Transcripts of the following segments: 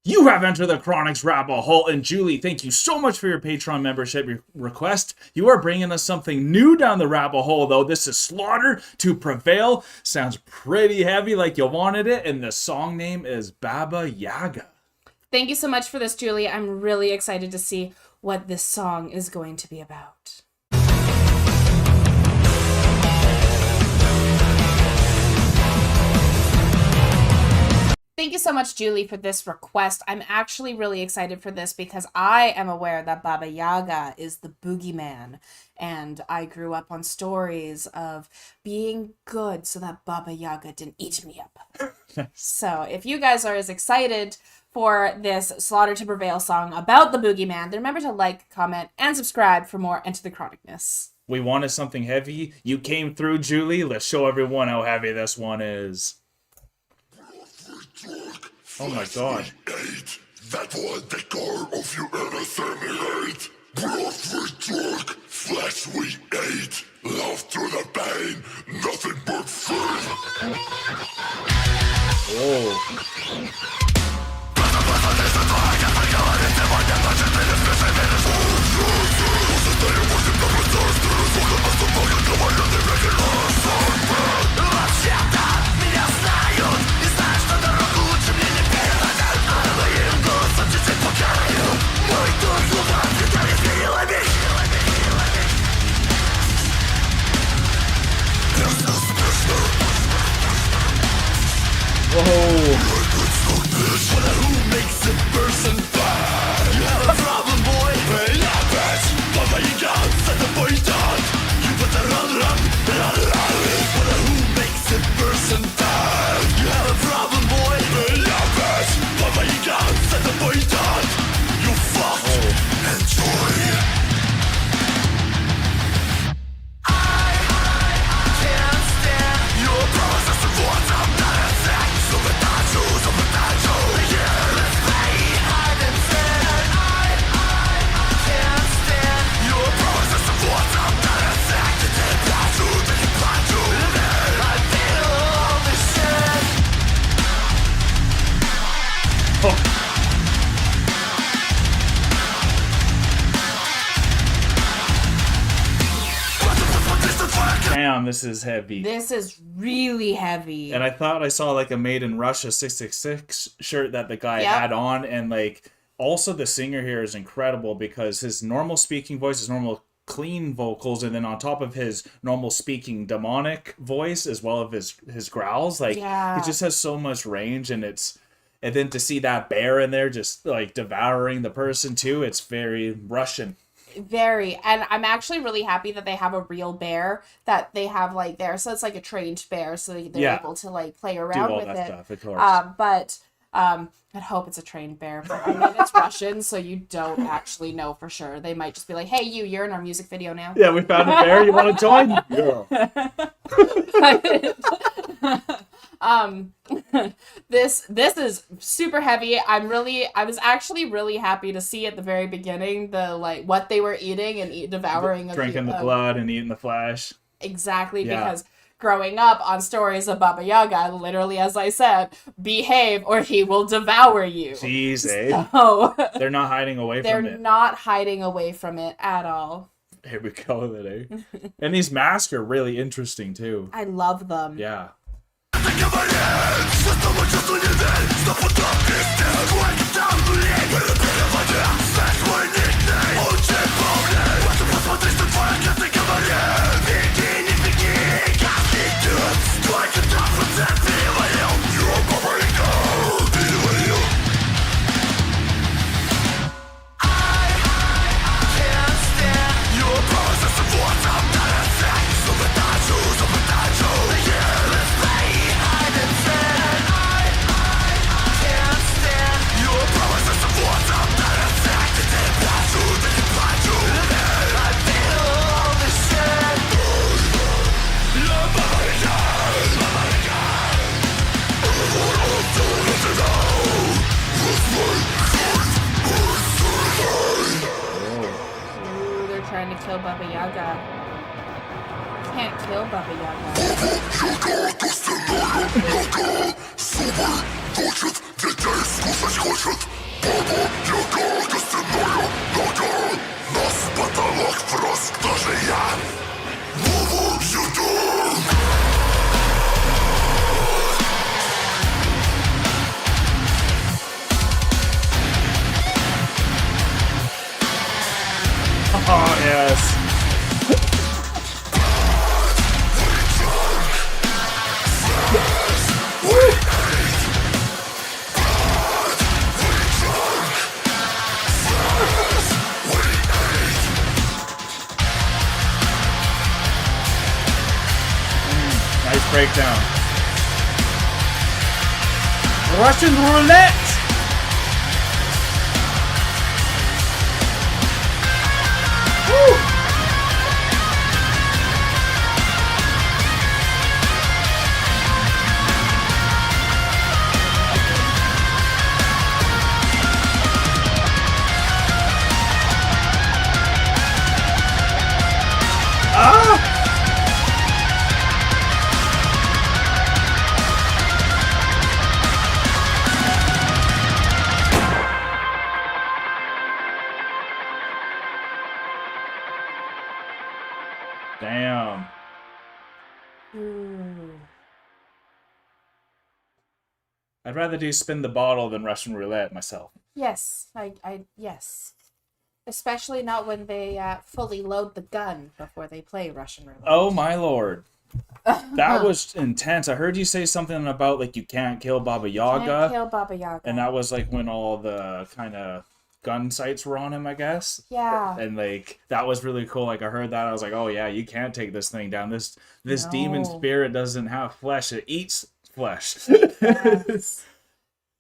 You have entered the Chronic's rabbit hole, and Julie, thank you so much for your Patreon membership request. You are bringing us something new down the rabbit hole, though. This is Slaughter to Prevail. Sounds pretty heavy, like you wanted it, and the song name is Baba Yaga. Thank you so much for this, Julie. I'm really excited to see what this song is going to be about. Thank you so much, Julie, for this request. I'm actually really excited for this because I am aware that Baba Yaga is the boogeyman, and I grew up on stories of being good so that Baba Yaga didn't eat me up. So if you guys are as excited for this Slaughter to Prevail song about the boogeyman, then remember to like, comment, and subscribe for more Enter the Chronicness. We wanted something heavy. You came through, Julie. Let's show everyone how heavy this one is. Oh my god. That was the core of your innocent hate. Broth we took, flesh we ate. Love through the pain, nothing but pain. Oh. Damn, this is heavy. This is really heavy. And I thought I saw like a Made in Russia 666 shirt that the guy had on, and like also the singer here is incredible because his normal speaking voice, his normal clean vocals, and then on top of his normal speaking demonic voice as well as his growls, like he just has so much range, and then to see that bear in there just like devouring the person too, it's very Russian. Very. And I'm actually really happy that they have a real bear that they have like there. So it's like a trained bear. So they're able to like play around with it. Stuff, of course. But I hope it's a trained bear. But I mean, it's Russian, so you don't actually know for sure. They might just be like, hey, you're in our music video now. Yeah, we found a bear. You want to join? Yeah. This is super heavy. I was actually really happy to see at the very beginning the like what they were eating and devouring, drinking the blood and eating the flesh. Exactly, because growing up on stories of Baba Yaga, literally, as I said, behave or he will devour you. Jeez, eh? So, they're not hiding away from it. They're not hiding away from it at all. Here we go with it, eh? And these masks are really interesting too. I love them. Yeah. Kill Baba Yaga. Can't kill Baba Yaga. Yaga, Yaga, костяная нога. Нас потолок просто же я. Новую еду. Oh, yes. Nice breakdown. Russian roulette! Woo! Ah! Damn. Ooh. I'd rather do spin the bottle than Russian roulette myself. Yes, yes. Especially not when they fully load the gun before they play Russian roulette. Oh my lord. That was intense. I heard you say something about like you can't kill Baba Yaga. Can't kill Baba Yaga. And that was like when all the kind of gun sights were on him, I guess. Yeah. And like that was really cool. Like I heard that, I was like, oh yeah, you can't take this thing down. This No. demon spirit doesn't have flesh; it eats flesh. Yes.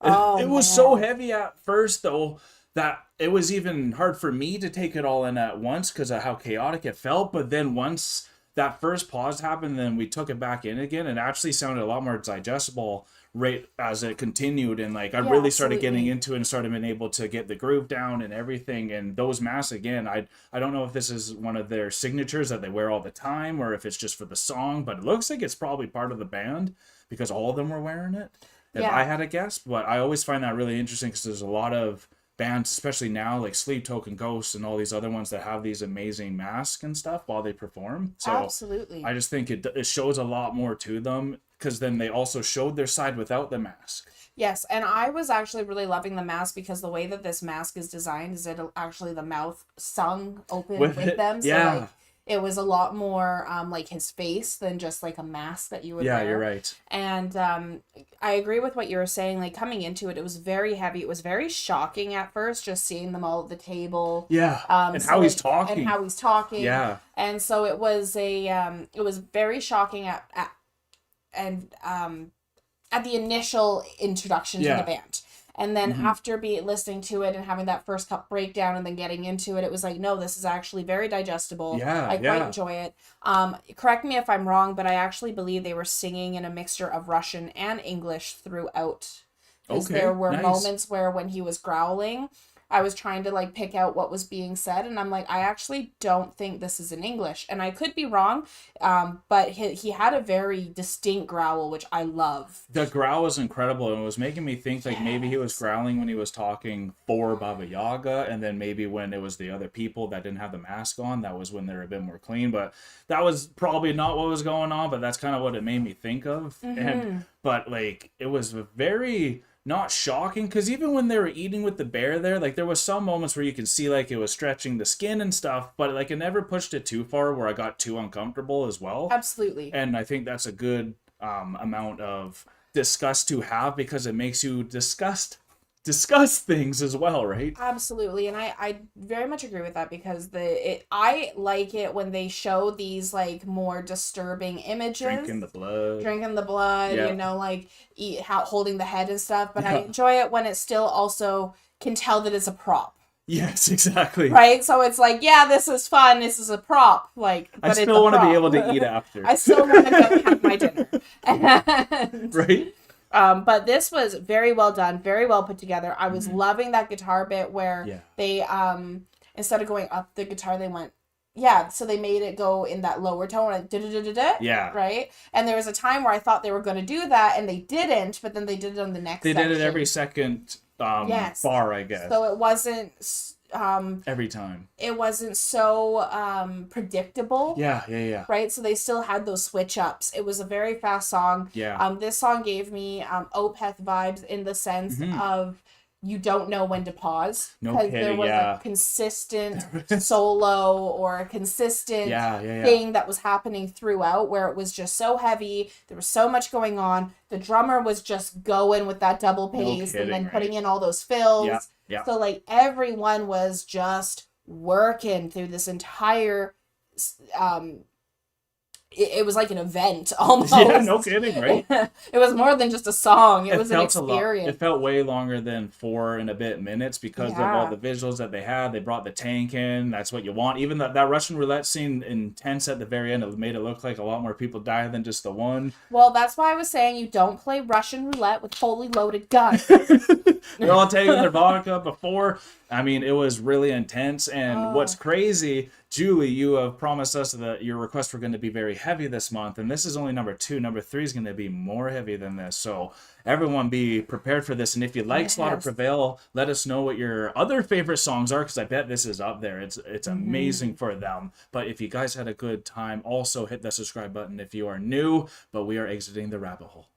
Oh, it was so man. heavy at first, though, that it was even hard for me to take it all in at once because of how chaotic it felt. But then once that first pause happened, then we took it back in again. It actually sounded a lot more digestible right as it continued. And like I Yeah, really started absolutely. getting into it and started being able to get the groove down and everything. And those masks, again, I don't know if this is one of their signatures that they wear all the time or if it's just for the song, but it looks like it's probably part of the band because all of them were wearing it. If Yeah. I had a guess, but I always find that really interesting because there's a lot of bands, especially now, like Sleep Token Ghosts and all these other ones that have these amazing masks and stuff while they perform. So Absolutely. I just think it shows a lot more to them because then they also showed their side without the mask. Yes, and I was actually really loving the mask because the way that this mask is designed is it actually the mouth sung open With with it, them. So yeah. like it was a lot more like his face than just like a mask that you would Yeah, wear. you're right. And I agree with what you were saying. Like coming into it, it was very heavy. It was very shocking at first, just seeing them all at the table. Yeah, and So, how he's like, talking. And how he's talking. Yeah. And so it was it was very shocking at the initial introduction to Yeah. the band. And then Mhm. after listening to it and having that first cup breakdown and then getting into it, it was like, no, this is actually very digestible. Yeah, I quite yeah. enjoy it. Correct me if I'm wrong, but I actually believe they were singing in a mixture of Russian and English throughout. Because Okay, there were nice. moments where when he was growling, I was trying to like pick out what was being said, and I'm like, I actually don't think this is in English, and I could be wrong, but he had a very distinct growl, which I love. The growl was incredible and it was making me think like maybe he was Yes. growling when he was talking for Baba Yaga, and then maybe when it was the other people that didn't have the mask on, that was when they were a bit more clean. But that was probably not what was going on, but that's kind of what it made me think of. And but like it was very not shocking because even when they were eating with the bear there, like there was some moments where you could see like it was stretching the skin and stuff, but like it never pushed it too far where I got too uncomfortable as well. Absolutely. And I think that's a good amount of disgust to have because it makes you discuss things as well, right? Absolutely, and I very much agree with that because I like it when they show these like more disturbing images, Drinking the blood. Yeah. you know, like holding the head and stuff. But I Yeah. enjoy it when it still also can tell that it's a prop, Yes, exactly. right? So it's like, yeah, this is fun. This is a prop, like. I But it's still a want to be prop. able to eat after. I still want to go have my dinner. And, Right? but this was very well done, very well put together. I was loving that guitar bit where Yeah. they instead of going up the guitar, they went so they made it go in that lower tone, like da-da-da-da-da, Yeah. right? And there was a time where I thought they were going to do that and they didn't, but then they did it on the next They did it section. every second Yes. bar, I guess. So it wasn't every time. It wasn't so predictable. Yeah. Right? So they still had those switch ups. It was a very fast song. Yeah. This song gave me Opeth vibes in the sense of you don't know when to pause. No kidding, there was a consistent solo or a consistent thing that was happening throughout where it was just so heavy. There was so much going on. The drummer was just going with that double pace and then putting in all those fills. Yeah. So like everyone was just working through this entire it was like an event almost. Yeah, no kidding, right? It was more than just a song. It was an experience. It felt way longer than 4 and a bit minutes because of all the visuals that they had. They brought the tank in. That's what you want. Even that Russian roulette scene intense at the very end, it made it look like a lot more people died than just the one. Well, that's why I was saying you don't play Russian roulette with fully loaded guns. They're all taking their vodka before. I mean, it was really intense. And what's crazy, Julie, you have promised us that your requests were going to be very heavy this month. And this is only number 2. Number 3 is going to be more heavy than this. So everyone be prepared for this. And if you like Slaughter Prevail, let us know what your other favorite songs are, because I bet this is up there. It's amazing for them. But if you guys had a good time, also hit the subscribe button if you are new. But we are exiting the rabbit hole.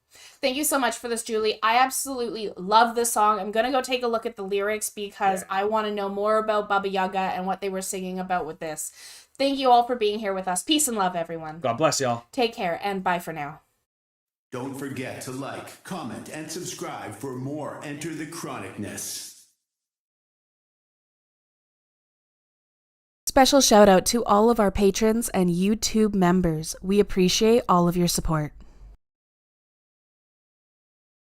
Thank you so much for this, Julie. I absolutely love this song. I'm going to go take a look at the lyrics because I want to know more about Baba Yaga and what they were singing about with this. Thank you all for being here with us. Peace and love, everyone. God bless y'all. Take care and bye for now. Don't forget to like, comment, and subscribe for more Enter the Chronicness. Special shout out to all of our patrons and YouTube members. We appreciate all of your support.